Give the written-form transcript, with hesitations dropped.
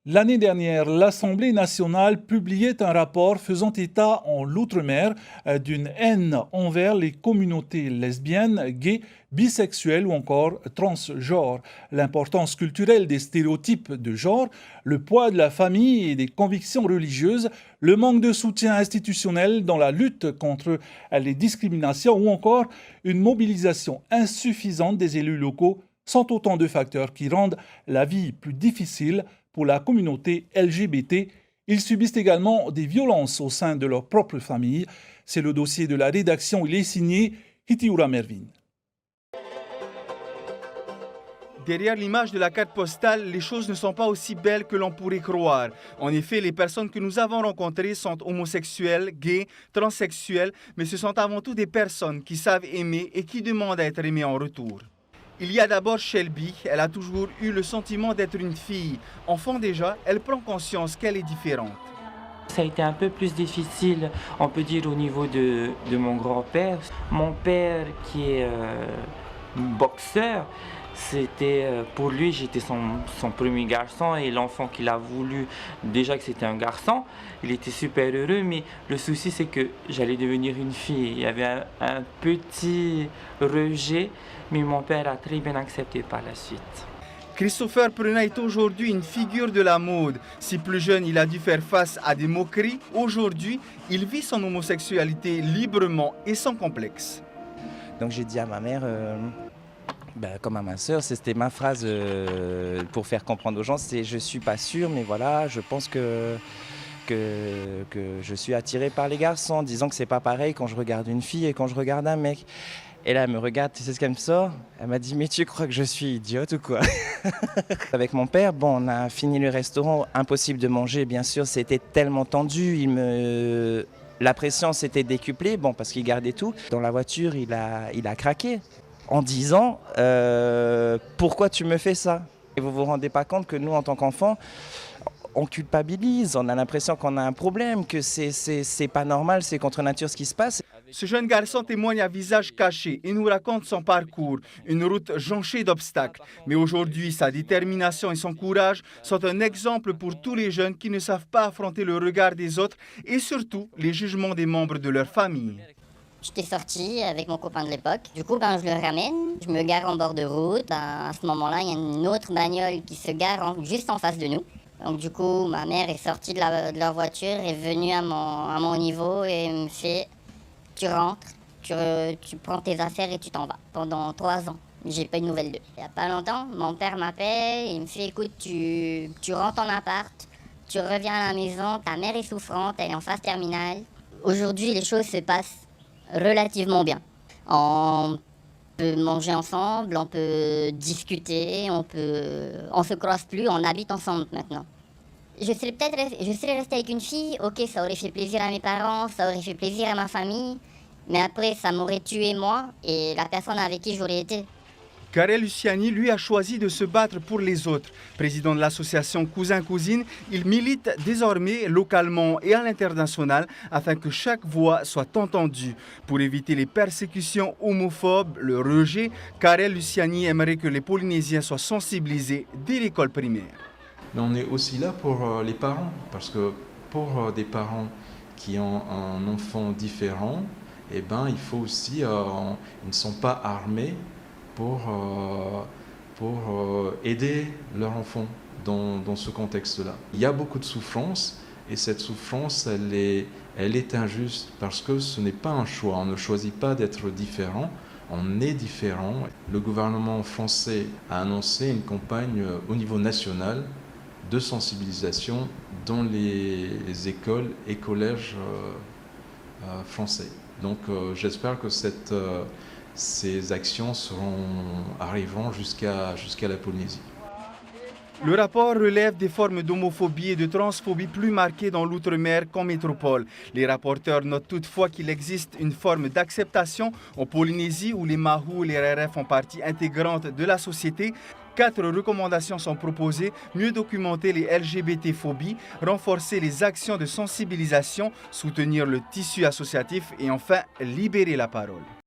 L'année dernière, l'Assemblée nationale publiait un rapport faisant état en l'outre-mer d'une haine envers les communautés lesbiennes, gays, bisexuelles ou encore transgenres. L'importance culturelle des stéréotypes de genre, le poids de la famille et des convictions religieuses, le manque de soutien institutionnel dans la lutte contre les discriminations ou encore une mobilisation insuffisante des élus locaux sont autant de facteurs qui rendent la vie plus difficile pour la communauté LGBT. Ils subissent également des violences au sein de leur propre famille. C'est le dossier de la rédaction. Il est signé Hitiura Mervin. Derrière l'image de la carte postale, les choses ne sont pas aussi belles que l'on pourrait croire. En effet, les personnes que nous avons rencontrées sont homosexuelles, gays, transsexuelles, mais ce sont avant tout des personnes qui savent aimer et qui demandent à être aimées en retour. Il y a d'abord Shelby, elle a toujours eu le sentiment d'être une fille. Enfant déjà, elle prend conscience qu'elle est différente. Ça a été un peu plus difficile, on peut dire, au niveau de mon grand-père. Mon père, qui est boxeur, c'était pour lui, j'étais son premier garçon et l'enfant qu'il a voulu, déjà que c'était un garçon, il était super heureux, mais le souci c'est que j'allais devenir une fille. Il y avait un petit rejet, mais mon père a très bien accepté par la suite. Christopher Prenat est aujourd'hui une figure de la mode. Si plus jeune, il a dû faire face à des moqueries. Aujourd'hui, il vit son homosexualité librement et sans complexe. Donc j'ai dit à ma mère, comme à ma sœur, c'était ma phrase pour faire comprendre aux gens, c'est je suis pas sûre, mais voilà, je pense que je suis attirée par les garçons, disant que c'est pas pareil quand je regarde une fille et quand je regarde un mec. Et là, elle me regarde, tu sais ce qu'elle me sort? Elle m'a dit, mais tu crois que je suis idiote ou quoi? Avec mon père, on a fini le restaurant, impossible de manger, bien sûr, c'était tellement tendu, la pression s'était décuplée, parce qu'il gardait tout. Dans la voiture, il a craqué en disant, pourquoi tu me fais ça? Et vous vous rendez pas compte que nous, en tant qu'enfants, on culpabilise, on a l'impression qu'on a un problème, que c'est pas normal, c'est contre nature ce qui se passe. Ce jeune garçon témoigne à visage caché et nous raconte son parcours, une route jonchée d'obstacles. Mais aujourd'hui, sa détermination et son courage sont un exemple pour tous les jeunes qui ne savent pas affronter le regard des autres et surtout les jugements des membres de leur famille. J'étais sortie avec mon copain de l'époque. Du coup, je le ramène, je me gare en bord de route. À ce moment-là, il y a une autre bagnole qui se gare juste en face de nous. Donc du coup, ma mère est sortie de leur voiture, est venue à mon niveau et me fait « Tu rentres, tu prends tes affaires et tu t'en vas » pendant 3 ans. J'ai pas eu de nouvelles d'eux. Il n'y a pas longtemps, mon père m'appelle et il me fait « Écoute, tu rentres en appart, tu reviens à la maison, ta mère est souffrante, elle est en phase terminale. » Aujourd'hui, les choses se passent relativement bien. On peut manger ensemble, on peut discuter, on se croise plus, on habite ensemble maintenant. Je serais restée avec une fille, ok, ça aurait fait plaisir à mes parents, ça aurait fait plaisir à ma famille, mais après ça m'aurait tué moi et la personne avec qui j'aurais été. Karel Luciani, lui, a choisi de se battre pour les autres. Président de l'association Cousin-Cousine, il milite désormais localement et à l'international afin que chaque voix soit entendue. Pour éviter les persécutions homophobes, le rejet, Karel Luciani aimerait que les Polynésiens soient sensibilisés dès l'école primaire. Mais on est aussi là pour les parents, parce que pour des parents qui ont un enfant différent, il faut aussi, ils ne sont pas armés pour aider leur enfant dans ce contexte-là. Il y a beaucoup de souffrance et cette souffrance, elle est injuste parce que ce n'est pas un choix. On ne choisit pas d'être différent, on est différent. Le gouvernement français a annoncé une campagne au niveau national de sensibilisation dans les écoles et collèges français. Donc j'espère que ces actions arriveront jusqu'à la Polynésie. Le rapport relève des formes d'homophobie et de transphobie plus marquées dans l'outre-mer qu'en métropole. Les rapporteurs notent toutefois qu'il existe une forme d'acceptation en Polynésie où les Mahou et les RRF font partie intégrante de la société. 4 recommandations sont proposées: mieux documenter les LGBT-phobies, renforcer les actions de sensibilisation, soutenir le tissu associatif et enfin libérer la parole.